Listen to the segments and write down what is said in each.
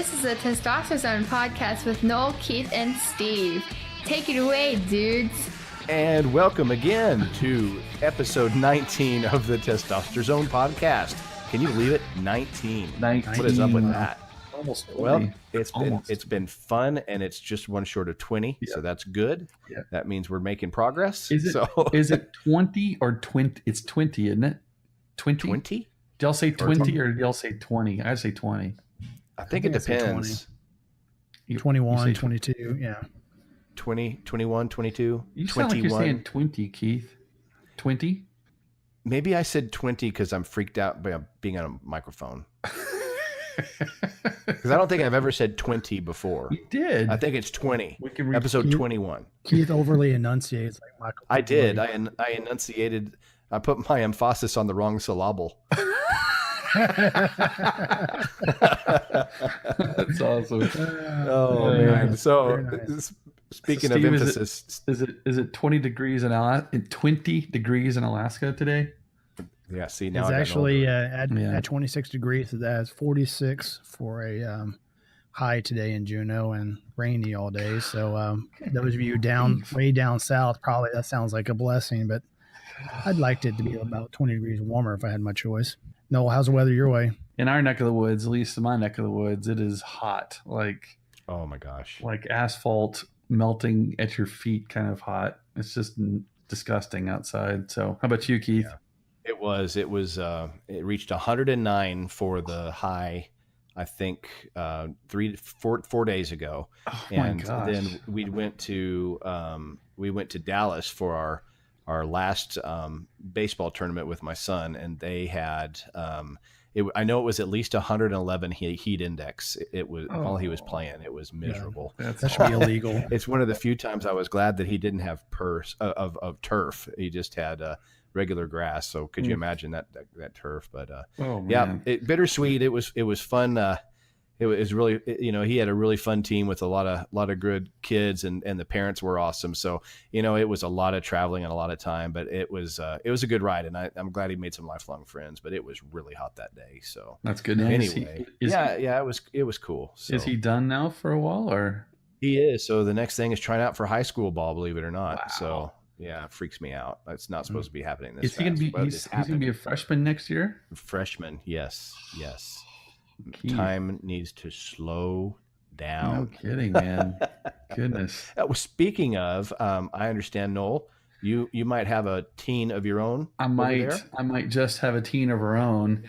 This is a Testosterone podcast with Noel, Keith, and Steve. Take it away, dudes. And welcome again to episode 19 of the Testosterone podcast. Can you believe it? 19. What is up with that? Almost 20. Well, it's been fun, and it's just one short of 20, so that's good. Yeah. That means we're making progress. Is it 20 or 20? It's 20, isn't it? 20? 20? Did y'all say 20 or did y'all say 20? I'd say 20. I think it depends. 21, 22, yeah. 20, 21, 22, You 21. sound like you're saying 20, Keith. 20? Maybe I said 20 because I'm freaked out by being on a microphone. Because I don't think I've ever said 20 before. You did. I think it's 20. We can Episode 21. Keith overly enunciates like Michael. I did. I enunciated. I put my emphasis on the wrong syllable. That's awesome. Oh man! So nice. speaking Steve, of emphasis, is it 20 degrees in Alaska? 20 degrees in Alaska today? yeah. See now It's I got actually no- at 26 degrees. That's 46 for a high today in Juneau and rainy all day. So those of you way down south, probably that sounds like a blessing, but I'd like it to be about 20 degrees warmer if I had my choice. Noel, how's the weather your way? In our neck of the woods, at least in my neck of the woods, it is hot. Like oh my gosh! asphalt melting at your feet, kind of hot. It's just disgusting outside. So, how about you, Keith? Yeah. It reached 109 for the high. I think 4 days ago, Oh and my gosh! then we went to Dallas for our last baseball tournament with my son, and they had I know it was at least 111 heat index. It was while he was playing. It was miserable. Yeah, That should be illegal. It's one of the few times I was glad that he didn't have of turf. He just had regular grass. So could you imagine that turf? But oh, yeah, man. bittersweet. It was fun. It was really, he had a really fun team with a lot of good kids, and the parents were awesome. So, it was a lot of traveling and a lot of time, but it was a good ride, and I'm glad he made some lifelong friends. But it was really hot that day. So That's good. Now, anyway, it was cool. So, Is he done now for a while, or he is. So the next thing is trying out for high school ball, believe it or not. Wow. So yeah, it freaks me out. It's not supposed to be happening this is he going to be? fast, but He's it's going to be a freshman next year. freshman. Yes. Keith. Time needs to slow No down. kidding, man. Goodness. Speaking of, I understand, Noel, you might have a teen of your own. I over might there? just have a teen of her own.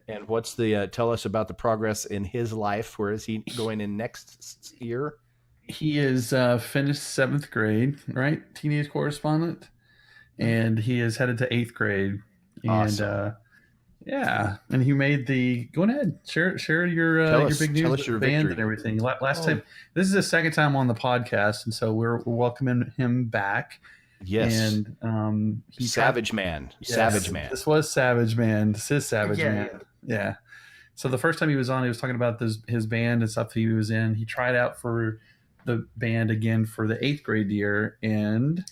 And what's tell us about the progress in his life? Where is he going in next year? He is finished 7th grade, right? Teenage correspondent, and he is headed to 8th grade. And Awesome. yeah, and he made the. Go ahead, share your big news tell with us your the band victory. and everything. Last time, this is the second time on the podcast, and so we're welcoming him back. Yes. And Savage Man. Yes, Savage Man. This was Savage Man. This is Savage Yeah. Man. Yeah. So the first time he was on, he was talking about his band and stuff he was in. He tried out for the band again for the 8th grade year, and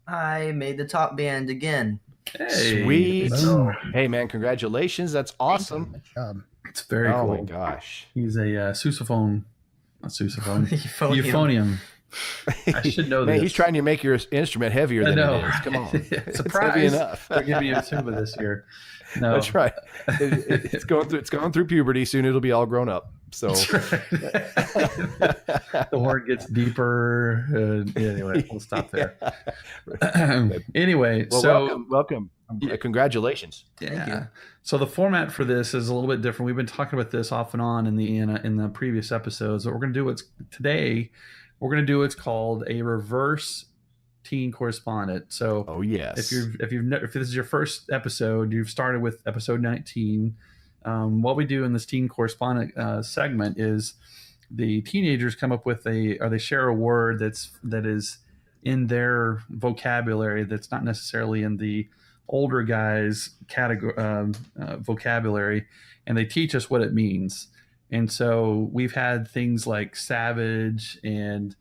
I made the top band again. hey, Sweet. Boom. Hey, man, congratulations. That's awesome. Good job. it's very Oh, cool. my gosh. He's a sousaphone, not sousaphone, Euphonium. euphonium. I should know Man, this. he's trying to make your instrument heavier I than know. it is. Come on. It's Surprise! heavy enough. They're giving you a tuba this year. No, That's right. It's going through puberty. Soon it'll be all grown up. So That's right. The horn gets deeper. Anyway, we'll stop there. Anyway, well, so welcome. Yeah. Congratulations. yeah. So the format for this is a little bit different. We've been talking about this off and on in the previous episodes. What we're going to do today. We're going to do what's called a reverse teen correspondent. So Oh yes. if this is your first episode, you've started with episode 19. What we do in this teen correspondent segment is the teenagers come up with they share a word that is in their vocabulary that's not necessarily in the older guys' category vocabulary, and they teach us what it means. And so we've had things like savage and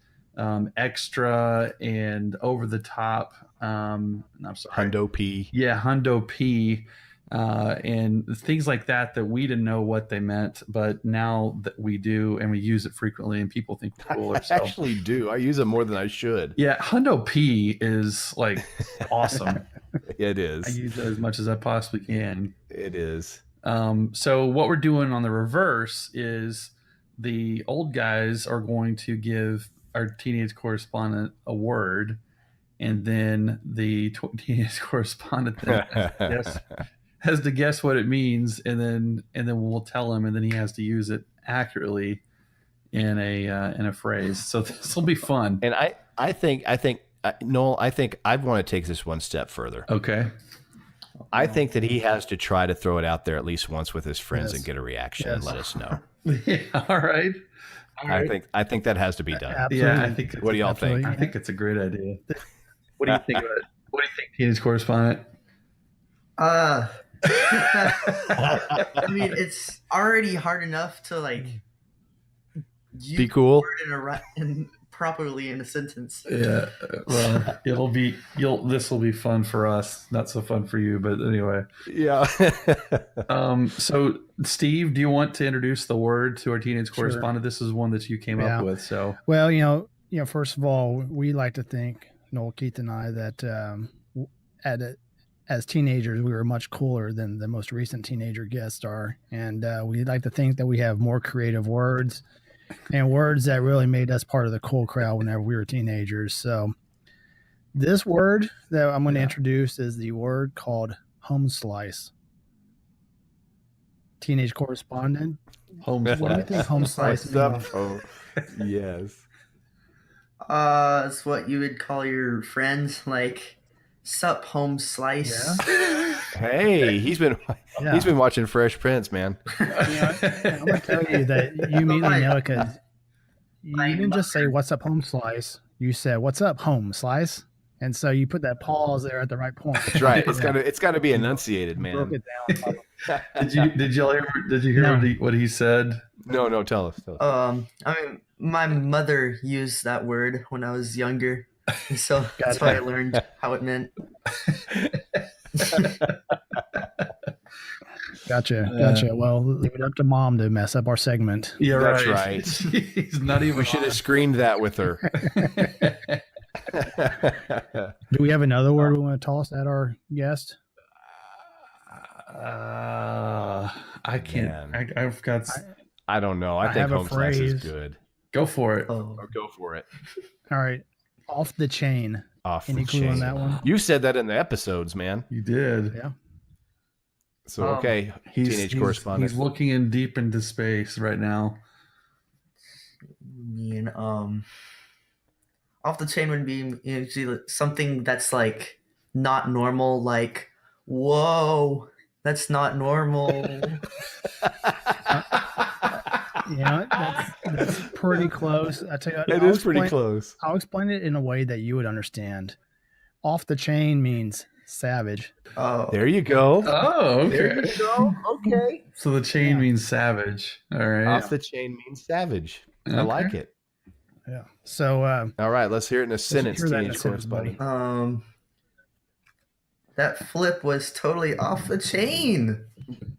extra and over the top. I'm sorry. Hundo P. Yeah, Hundo P. and things like that we didn't know what they meant, but now that we do, and we use it frequently, and people think we're cooler. I actually do. I use it more than I should. Yeah, Hundo P is like awesome. It is. I use it as much as I possibly can. It is. So what we're doing on the reverse is the old guys are going to give our teenage correspondent a word, and then the teenage correspondent then has to guess what it means, and then we'll tell him, and then he has to use it accurately in a phrase. So this will be fun. And I think Noel, I think I'd want to take this one step further. Okay. I think that he has to try to throw it out there at least once with his friends and get a reaction and Yes. let us know. Yeah, all right. I think that has to be done. Absolutely. Yeah, I think What do y'all Absolutely. think? I think it's a great idea. What do you think about it? What do you think, teenage correspondent? I mean, it's already hard enough to like use Be cool. the word in properly in a sentence. Yeah, well, this will be fun for us, not so fun for you, but anyway. Yeah. So Steve, do you want to introduce the word to our teenage Sure. correspondent? This is one that you came Yeah. up with, so Well, first of all, we like to think, Noel, Keith, and I, that as teenagers, we were much cooler than the most recent teenager guests are. And we like to think that we have more creative words and words that really made us part of the cool crowd whenever we were teenagers. So this word that I'm going to introduce is the word called home slice. Teenage correspondent, home what do you slice. think home slice What's up? means? Oh, yes. It's what you would call your friends, like sup home slice. Hey, he's been watching Fresh Prince, man. I'm gonna tell you that you immediately know it because you didn't just say "What's up, home slice." You said "What's up, home slice," and so you put that pause there at the right point. That's right. It's got to be enunciated, Broke man. it down. Did you hear No. what he said? No, tell us. I mean, my mother used that word when I was younger, and so that's why I learned how it meant. Gotcha. Well, leave it up to mom to mess up our segment. Yeah, That's right. right. He's not even. We should have screened that with her. Do we have another word we want to toss at our guest? I can't. Man. I've got. I don't know. I I think have a home slice is phrase. good. Go for it. Oh, Or go for it. All right, off the chain. Off Any the clue on chain. that one? You said that in the episodes, man. You did. Yeah. So okay, teenage correspondent. He's looking in deep into space right now. I mean, off the chain would be usually something that's like not normal, like whoa, that's not normal. That's pretty close. I tell you, It is pretty close. I'll explain it in a way that you would understand. Off the chain means savage. Oh, There you go. Oh, okay. There you go. Okay. So the chain means savage. All right. Off the chain means savage. I Okay. like it. Yeah. So All right, let's hear it in a sentence, hear that in a teenage sentence, buddy. correspondent. that flip was totally off the chain.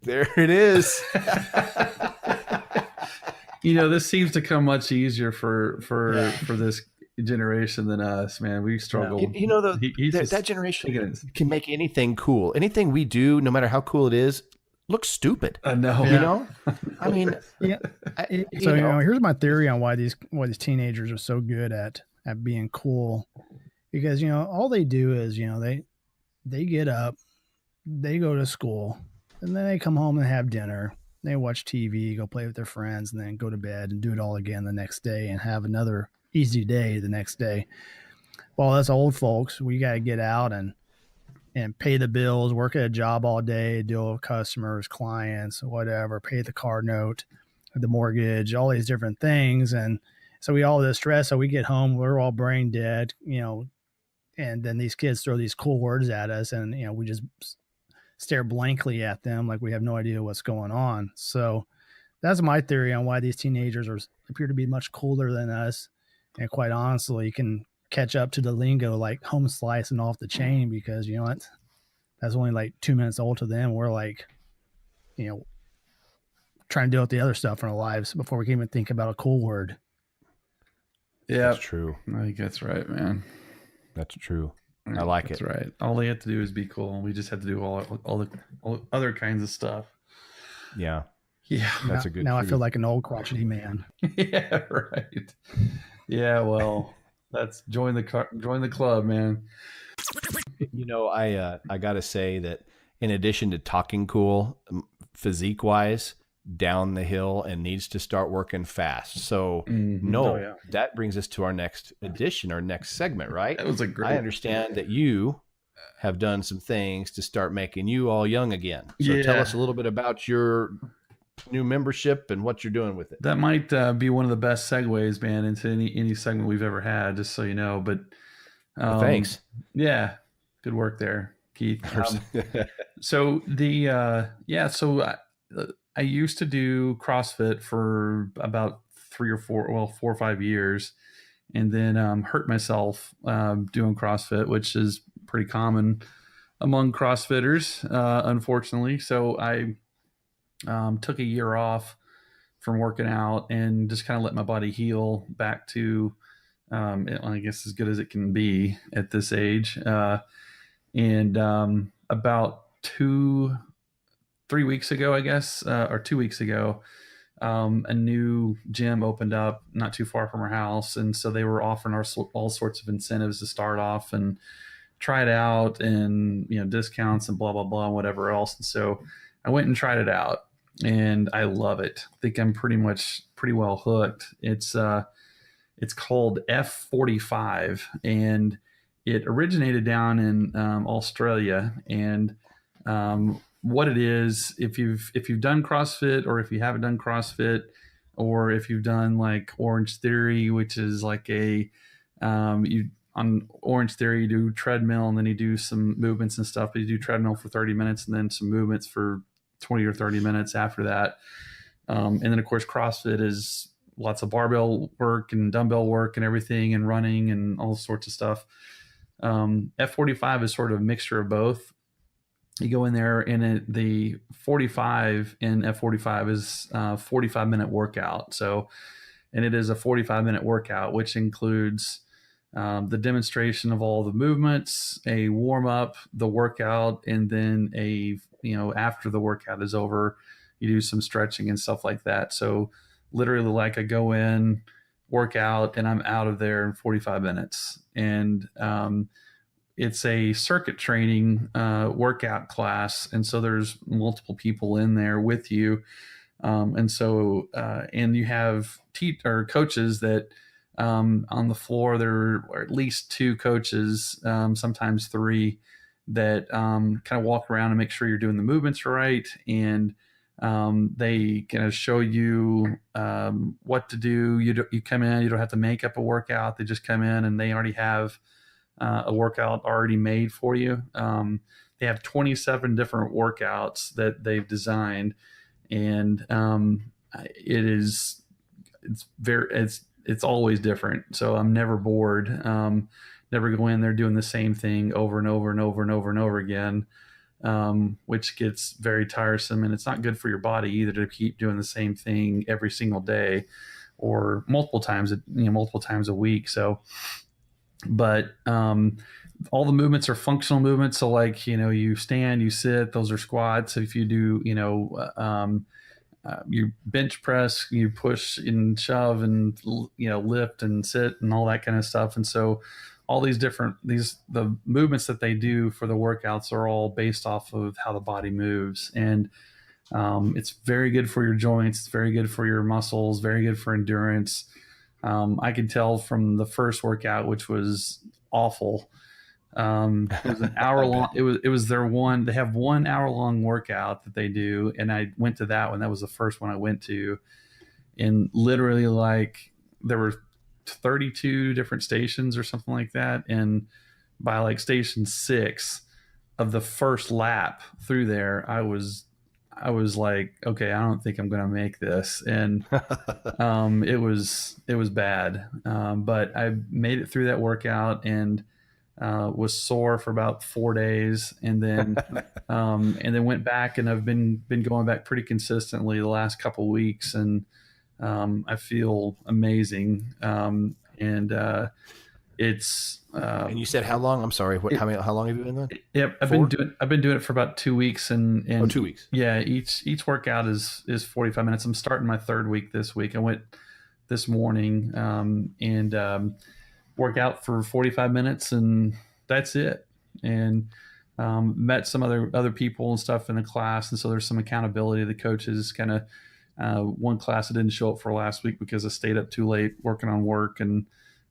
There it is. This seems to come much easier for this generation than us, man. We struggle. That generation can make anything cool. Anything we do, no matter how cool it is, looks stupid. I know. You know? I mean, yeah. So here's my theory on why these teenagers are so good at being cool, because all they do is they get up, they go to school, and then they come home and have dinner. They watch TV, go play with their friends, and then go to bed and do it all again the next day and have another easy day the next day. Well, as old folks, we got to get out and pay the bills, work at a job all day, deal with customers, clients, whatever, pay the car note, the mortgage, all these different things. And so we all this stress. So we get home, we're all brain dead, and then these kids throw these cool words at us, and we just stare blankly at them like we have no idea what's going on. So that's my theory on why these teenagers appear to be much cooler than us, and quite honestly can catch up to the lingo like home slice and off the chain, because that's only like 2 minutes old to them. We're like, trying to deal with the other stuff in our lives before we can even think about a cool word. Yeah, That's true. I think that's right, man. That's true. I like it. That's right. All they have to do is be cool. We just have to do all the other kinds of stuff. Yeah. Yeah. That's a good Now truth. I feel like an old crotchety man. Yeah, right. Yeah, well, that's join the club, man. I got to say that in addition to talking cool, physique wise, down the hill and needs to start working fast. So Mm-hmm. That brings us to our next edition, our next segment, right? That was a great. I understand that you have done some things to start making you all young again. So tell us a little bit about your new membership and what you're doing with it. That might be one of the best segues, man, into any segment we've ever had, just so you know. But Thanks. Yeah, good work there, Keith. So I used to do CrossFit for about 4 or 5 years, and then hurt myself doing CrossFit, which is pretty common among CrossFitters, unfortunately. So I took a year off from working out and just kind of let my body heal back to, I guess, as good as it can be at this age. And about 3 weeks ago, I guess, or 2 weeks ago, a new gym opened up not too far from our house. And so they were offering all sorts of incentives to start off and try it out, and, discounts and blah, blah, blah, and whatever else. And so I went and tried it out, and I love it. I think I'm pretty well hooked. It's called F45, and it originated down in Australia. And what it is, if you've done CrossFit, or if you haven't done CrossFit, or if you've done like Orange Theory, which is like on Orange Theory, you do treadmill and then you do some movements and stuff, but you do treadmill for 30 minutes and then some movements for 20 or 30 minutes after that. And then of course, CrossFit is lots of barbell work and dumbbell work and everything, and running and all sorts of stuff. F45 is sort of a mixture of both. You go in there, and the 45 in F45 is a 45-minute workout. So, and it is a 45-minute workout, which includes the demonstration of all the movements, a warm up, the workout, and then after the workout is over, you do some stretching and stuff like that. So literally, like, I go in, work out, and I'm out of there in 45 minutes. And it's a circuit training workout class. And so there's multiple people in there with you. And you have coaches that on the floor. There are at least 2 coaches, sometimes 3, that kind of walk around and make sure you're doing the movements right. And they kind of show you what to do. You come in, you don't have to make up a workout. They just come in and they already have a workout already made for you. They have 27 different workouts that they've designed, and it's always different. So I'm never bored. Never go in there doing the same thing over and over and over and over and over again, which gets very tiresome, and it's not good for your body either to keep doing the same thing every single day or multiple times a week. So, but all the movements are functional movements. So like, you stand, you sit, those are squats. If you do, you bench press, you push and shove and, lift and sit and all that kind of stuff. And so all the movements that they do for the workouts are all based off of how the body moves. And it's very good for your joints. It's very good for your muscles, very good for endurance. I could tell from the first workout, which was awful. It was an hour long. It was their one. They have 1 hour long workout that they do, and I went to that one. That was the first one I went to, and literally, like, there were 32 different stations or something like that, and by like station 6 of the first lap through there, I was like, okay, I don't think I'm going to make this. And it was bad. But I made it through that workout, and was sore for about 4 days, and then went back, and I've been going back pretty consistently the last couple of weeks, and I feel amazing. It's and you said how long? I'm sorry. How long have you been doing? Yep, I've been doing it for about 2 weeks, and 2 weeks. Yeah, each workout is 45 minutes. I'm starting my third week this week. I went this morning and work out for 45 minutes, and that's it. And met some other people and stuff in the class, and so there's some accountability. The coaches kind of one class I didn't show up for last week because I stayed up too late working on work and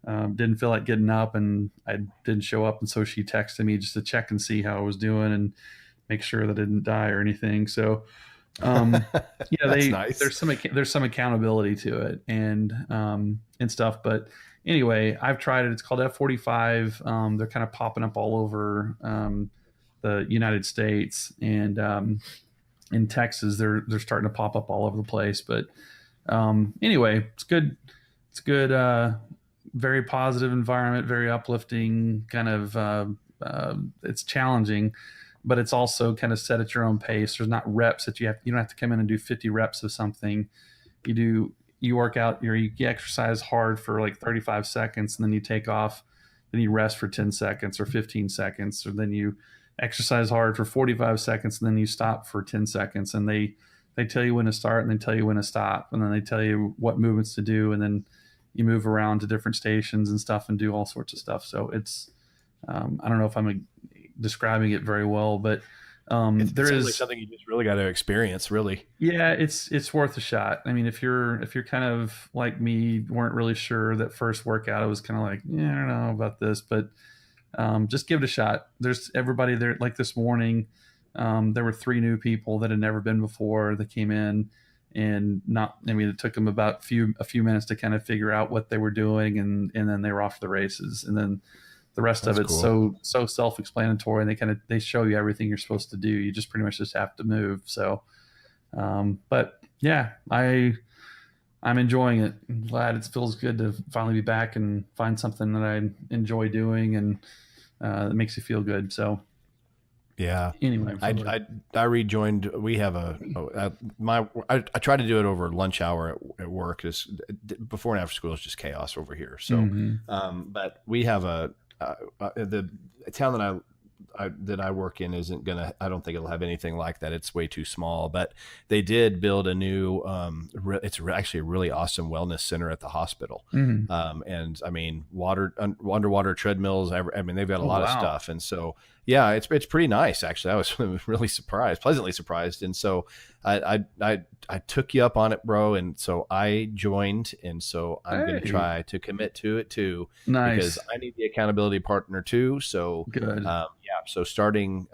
didn't feel like getting up, and I didn't show up, and so she texted me just to check and see how I was doing and make sure that I didn't die or anything. So nice. there's some accountability to it and stuff. But anyway, I've tried it. It's called F45. They're kind of popping up all over the United States, and in Texas they're starting to pop up all over the place. But anyway, it's good. It's good. Very positive environment, very uplifting. Kind of it's challenging, but it's also kind of set at your own pace. There's not reps that you don't have to come in and do 50 reps of something. You work out, you exercise hard for like 35 seconds, and then you take off, then you rest for 10 seconds or 15 seconds, or then you exercise hard for 45 seconds, and then you stop for 10 seconds. And they tell you when to start, and they tell you when to stop, and then they tell you what movements to do, and then you move around to different stations and stuff and do all sorts of stuff. So it's, I don't know if I'm describing it very well, but there is like something you just really got to experience, really. Yeah, it's worth a shot. I mean, if you're kind of like me, weren't really sure that first workout, I was kind of like, yeah, I don't know about this, but just give it a shot. There's everybody there. Like this morning, there were 3 new people that had never been before that came in, and it took them about a few minutes to kind of figure out what they were doing, and then they were off to the races. And then the rest of it's cool. so self-explanatory, and they show you everything you're supposed to do. You just pretty much just have to move. So, but yeah, I'm enjoying it. I'm glad it feels good to finally be back and find something that I enjoy doing, and that makes you feel good. So yeah. Anyway, I rejoined. We have I try to do it over lunch hour at work. Before and after school is just chaos over here. So, but we have the town that I work in isn't gonna. I don't think it'll have anything like that. It's way too small. But they did build a new. It's actually a really awesome wellness center at the hospital. And I mean, underwater treadmills. I mean, they've got a lot of stuff. And so, yeah, it's pretty nice actually. I was really pleasantly surprised. And so I took you up on it, bro. And so I joined. And so I'm going to try to commit to it too. Nice. Because I need the accountability partner too. So good. Yeah. So starting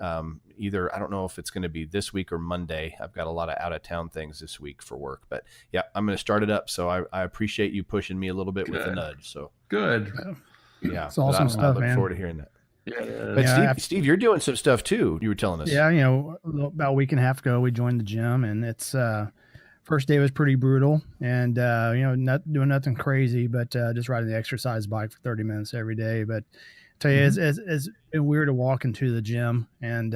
either, I don't know if it's going to be this week or Monday. I've got a lot of out of town things this week for work, but yeah, I'm going to start it up. So I appreciate you pushing me a little bit with a nudge. So good. Yeah. It's awesome stuff, I look man. forward to hearing that. Yeah. But Steve, you're doing some stuff too. You were telling us. Yeah. About a week and a half ago, we joined the gym, and it's, first day was pretty brutal, and, not doing nothing crazy, but just riding the exercise bike for 30 minutes every day. But I tell you, it's been weird to walk into the gym, and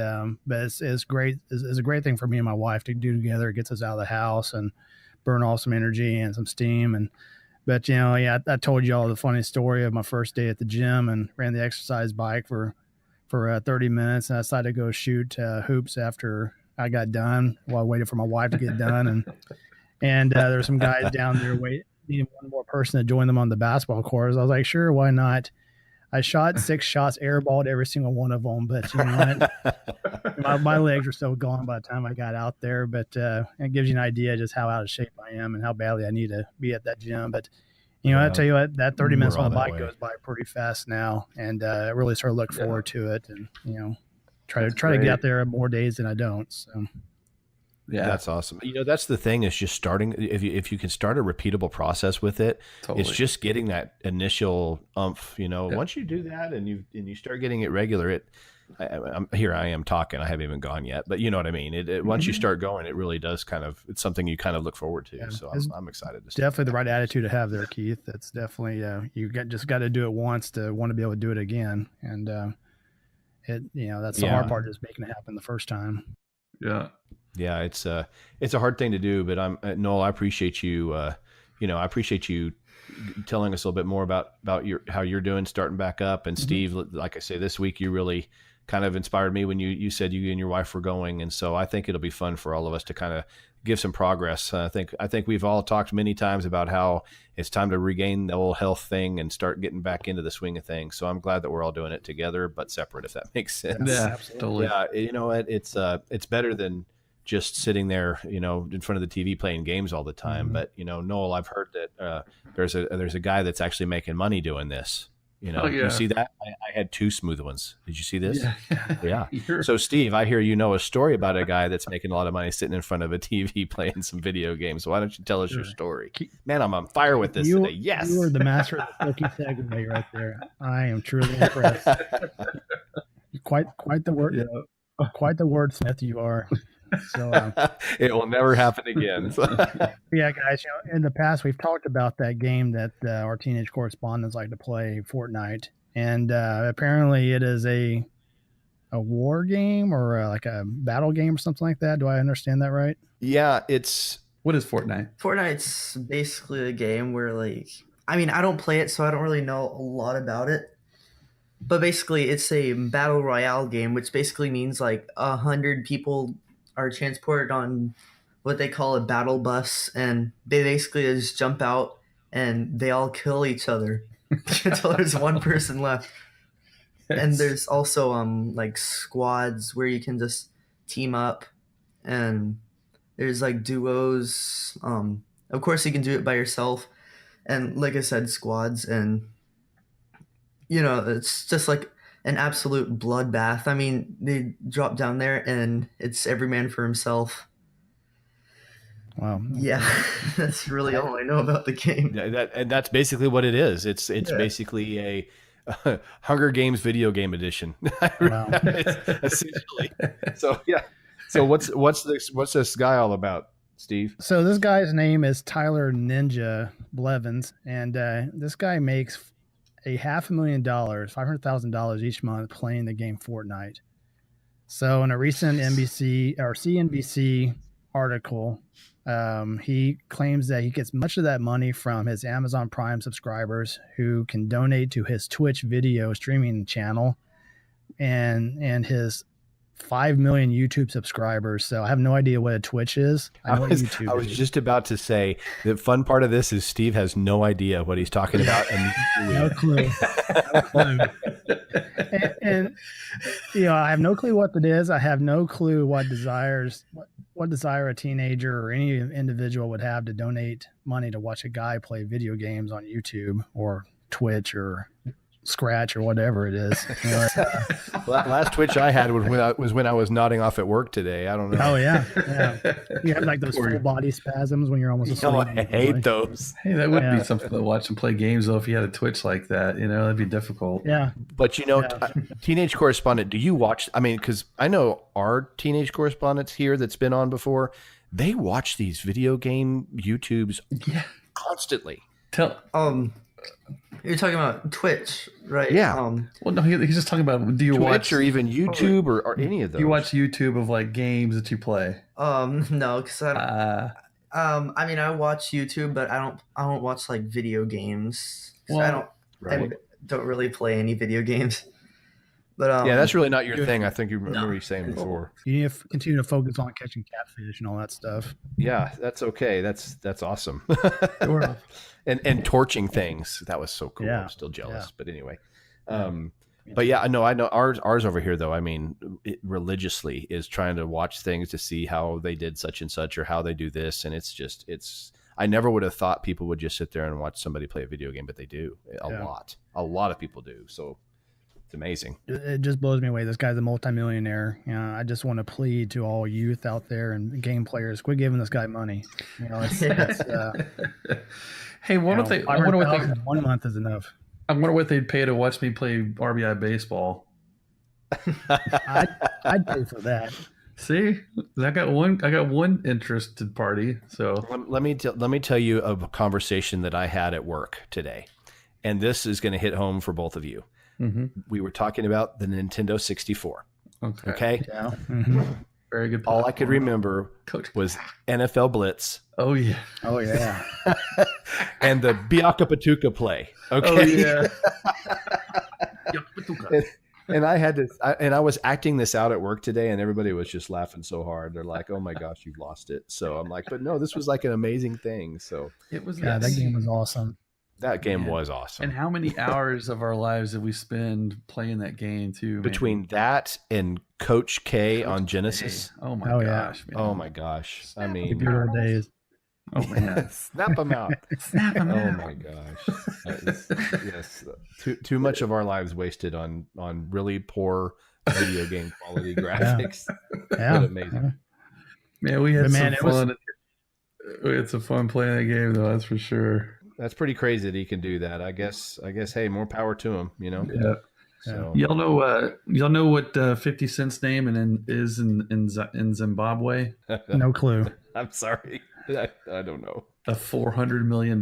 but it's great. It's a great thing for me and my wife to do together. It gets us out of the house and burn off some energy and some steam. But I told you all the funny story of my first day at the gym, and ran the exercise bike for 30 minutes, and I decided to go shoot hoops after I got done while I waited for my wife to get done. And there were some guys down there needing one more person to join them on the basketball court. I was like, sure, why not? I shot 6 shots, airballed every single one of them, but you know what? my legs were still gone by the time I got out there. But it gives you an idea just how out of shape I am and how badly I need to be at that gym. But I tell you what, that 30 minutes on the bike goes by pretty fast now, and I really sort of look forward to it, and try to get out there more days than I don't. So. Yeah, that's awesome. That's the thing, is just starting. If you can start a repeatable process with it, It's just getting that initial oomph. Once you do that and you start getting it regular, I am talking. I haven't even gone yet, but you know what I mean. Once you start going, it really does it's something you kind of look forward to. Yeah. So I'm excited to see. Definitely the right attitude to have there, Keith. That's definitely just got to do it once to want to be able to do it again, and that's the hard part, is making it happen the first time. Yeah. Yeah, it's a hard thing to do, but Noel, I appreciate you. I appreciate you telling us a little bit more about how you're doing, starting back up. And Steve, like I say, this week you really kind of inspired me when you said you and your wife were going, and so I think it'll be fun for all of us to kind of give some progress. I think we've all talked many times about how it's time to regain the old health thing and start getting back into the swing of things. So I'm glad that we're all doing it together, but separate, if that makes sense. Yeah, absolutely. Yeah, you know what? It's better than just sitting there, in front of the TV playing games all the time. But Noel, I've heard that there's a guy that's actually making money doing this. You see that? I had 2 smooth ones. Did you see this? Yeah. So Steve, I hear a story about a guy that's making a lot of money sitting in front of a TV playing some video games. Why don't you tell us your story? Man, I'm on fire with this today. Yes. You are the master of the silky segue right there. I am truly impressed. Quite the word. Yeah. Quite the wordsmith you are. So it will never happen again. Yeah, guys. In the past we've talked about that game that our teenage correspondents like to play, Fortnite, and apparently it is a war game or like a battle game or something like that. Do I understand that right? Yeah, what is Fortnite? Fortnite's basically a game where I don't play it, so I don't really know a lot about it. But basically, it's a battle royale game, which basically means 100 people are transported on what they call a battle bus, and they basically just jump out and they all kill each other until there's one person left. Yes. And there's also squads where you can just team up, and there's duos. Of course you can do it by yourself, and like I said, squads, and it's just an absolute bloodbath. I mean, they drop down there and it's every man for himself. Wow. Yeah, that's really all I know about the game. Yeah, and that's basically what it is. It's basically a Hunger Games video game edition. Wow. Essentially. So yeah. So what's this guy all about, Steve? So this guy's name is Tyler Ninja Blevins, and this guy makes $500,000, $500,000 each month playing the game Fortnite. So in a recent CNBC article, he claims that he gets much of that money from his Amazon Prime subscribers who can donate to his Twitch video streaming channel and his 5 million YouTube subscribers. So I have no idea what a Twitch is. I was just about to say the fun part of this is Steve has no idea what he's talking about. And no clue. And I have no clue what it is. I have no clue what desire a teenager or any individual would have to donate money to watch a guy play video games on YouTube or Twitch or Scratch or whatever it is. Last Twitch I had was when I was nodding off at work today. I don't know. Oh yeah. You have those full body spasms when you're almost asleep. I hate those. Hey, that would be something to watch and play games though. If you had a Twitch like that, that'd be difficult. Yeah. But Teenage Correspondent, do you watch? I mean, because I know our teenage correspondents here that's been on before, they watch these video game YouTubes constantly. You're talking about Twitch, right? Yeah. Well, no, he's just talking about. Do you Twitch watch or even YouTube or any of those? You watch YouTube of games that you play? No, because I watch YouTube, but I don't watch video games. Well, I don't really play any video games. But that's really not your thing. I think you remember you saying before. You need to continue to focus on catching catfish and all that stuff. Yeah, that's okay. That's awesome. And torching things. That was so cool. Yeah. I'm still jealous, but anyway. But yeah, I know ours over here though. I mean, it religiously is trying to watch things to see how they did such and such or how they do this, and it's. I never would have thought people would just sit there and watch somebody play a video game, but they do a lot of people do. So. It's amazing. It just blows me away. This guy's a multimillionaire. I just want to plead to all youth out there and game players, quit giving this guy money. Hey, I wonder what they 1 month is enough. I wonder what they'd pay to watch me play RBI baseball. I'd pay for that. See, I got one interested party. So Let me tell you a conversation that I had at work today, and this is going to hit home for both of you. We were talking about the Nintendo 64. Okay. Yeah. Mm-hmm. Very good. All I could remember was NFL Blitz. Oh yeah. Oh yeah. And the Biaka Patuka play. Okay. Oh yeah. And I was acting this out at work today, and everybody was just laughing so hard. They're like, "Oh my gosh, you've lost it." So I'm like, "But no, this was like an amazing thing." So It was. Yeah, that game was awesome. that game Man. was awesome. And how many hours of our lives did we spend playing that game too? Man? Between that and Coach K on Genesis. Oh my Oh, yeah. gosh, man. Oh my gosh. I The mean, good old days. Oh man. snap them out. Snap 'em Oh out. my gosh. Yes. Too much of our lives wasted on really poor video game quality graphics. Yeah. But amazing. Man, we had But man, some it was- fun. We had some fun playing that game, though. That's for sure. That's pretty crazy that he can do that. I guess hey, more power to him, you know. Yeah. So Y'all know what 50 Cent's name is in Zimbabwe? No clue. I'm sorry. I don't know. A $400 million.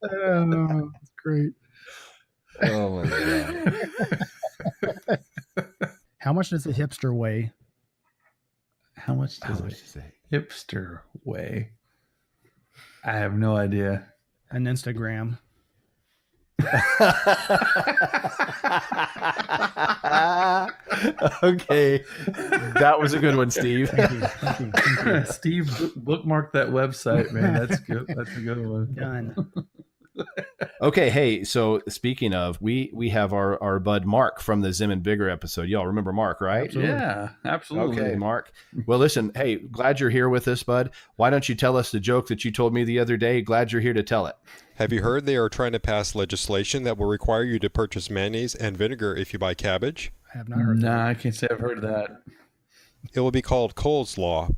Oh, that's great. Oh my god. How much does a hipster weigh? How much How does much a is it? hipster weigh? I have no idea. An Instagram. Okay. That was a good one, Steve. Thank you. Thank you. Thank you. Steve, bookmark that website, man. That's good. That's a good one. Done. Okay, hey, so speaking of, we have our bud Mark from the Xim and Vigor episode. Y'all remember Mark, right? Absolutely. Yeah, absolutely. Okay, Mark. Well, listen, hey, glad you're here with us, bud. Why don't you tell us the joke that you told me the other day? Glad you're here to tell it. Have you heard they are trying to pass legislation that will require you to purchase mayonnaise and vinegar if you buy cabbage? I have not heard that. Nah, I can't say I've heard of that. It will be called coleslaw.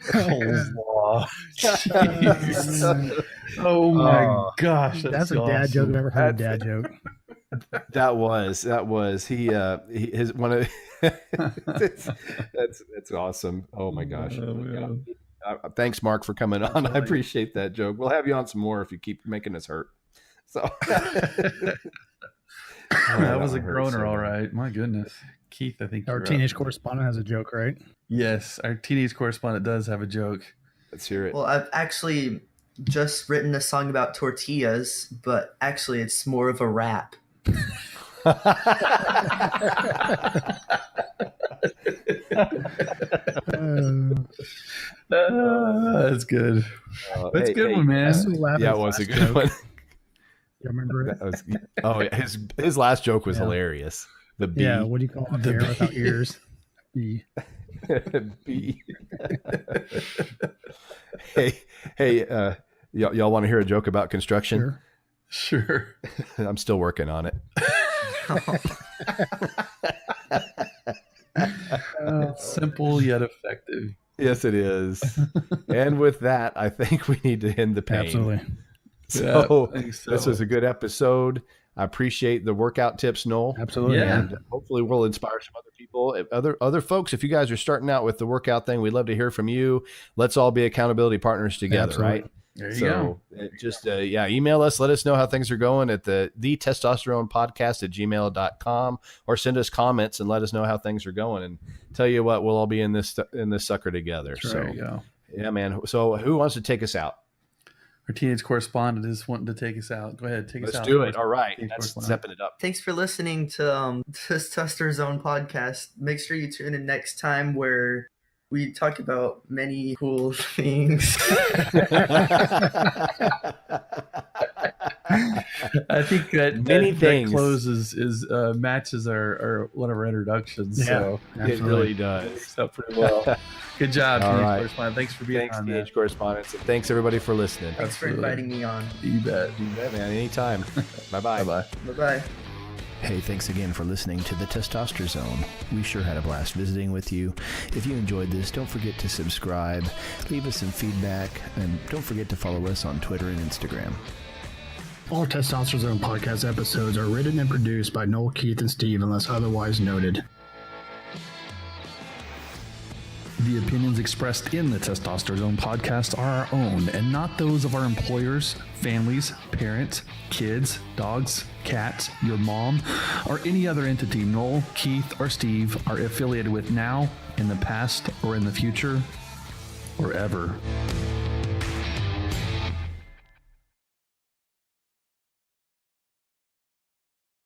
Coleslaw. Jeez. Oh my gosh, That's a dad joke I've ever heard. A dad joke. That was his one of that's awesome. Oh my gosh. Thanks, Mark, for coming on. I appreciate that joke. We'll have you on some more if you keep making us hurt. So that was a groaner, all right. My goodness. Keith, I think Our you're teenage up. correspondent has a joke, right? Yes, our teenage correspondent does have a joke. let's hear it. Well, I've actually just written a song about tortillas, but actually it's more of a rap. That's good. That's Hey, a good hey, one, man. I still laugh at Yeah, it his was a last good joke. one. You remember it? That was, oh, yeah, his last joke was Yeah. hilarious. The bee. Yeah. What do you call it? The Bear without bee. ears. Bee. bee. hey, y'all want to hear a joke about construction? Sure. Sure. I'm still working on it. It's simple yet effective. Yes, it is. And with that, I think we need to end the pain. Absolutely. So, I think so. this was a good episode. I appreciate the workout tips, Noel. Absolutely. Yeah. And hopefully we'll inspire some other people. If other folks, if you guys are starting out with the workout thing, we'd love to hear from you. Let's all be accountability partners together, Absolutely. right? There you go. Just email us. Let us know how things are going at the testosteronepodcast@gmail.com, or send us comments and let us know how things are going. And tell you what, we'll all be in this sucker together. There you go. Yeah, man. So who wants to take us out? Our teenage correspondent is wanting to take us out. Go ahead, take us Let's out. do it. All right. Teenage That's correspondent. stepping it up. Thanks for listening to this Tester Zone podcast. Make sure you tune in next time where we talk about many cool things. I think that Many that things. closes matches our one of our introductions. So It really does. works out pretty well. Good job, All teenage right. correspondent. Thanks for being Thanks, on teenage that. correspondents. And thanks, everybody, for listening. Thanks for Absolutely. inviting me on. You bet. You bet, man. Anytime. Bye-bye. Bye bye. Bye-bye. Hey, thanks again for listening to the Testosterone Zone. We sure had a blast visiting with you. If you enjoyed this, don't forget to subscribe, leave us some feedback, and don't forget to follow us on Twitter and Instagram. All Testosterone Zone podcast episodes are written and produced by Noel, Keith, and Steve unless otherwise noted. The opinions expressed in the Testosterone Zone podcast are our own and not those of our employers, families, parents, kids, dogs, cats, your mom, or any other entity Noel, Keith, or Steve are affiliated with now, in the past, or in the future, or ever.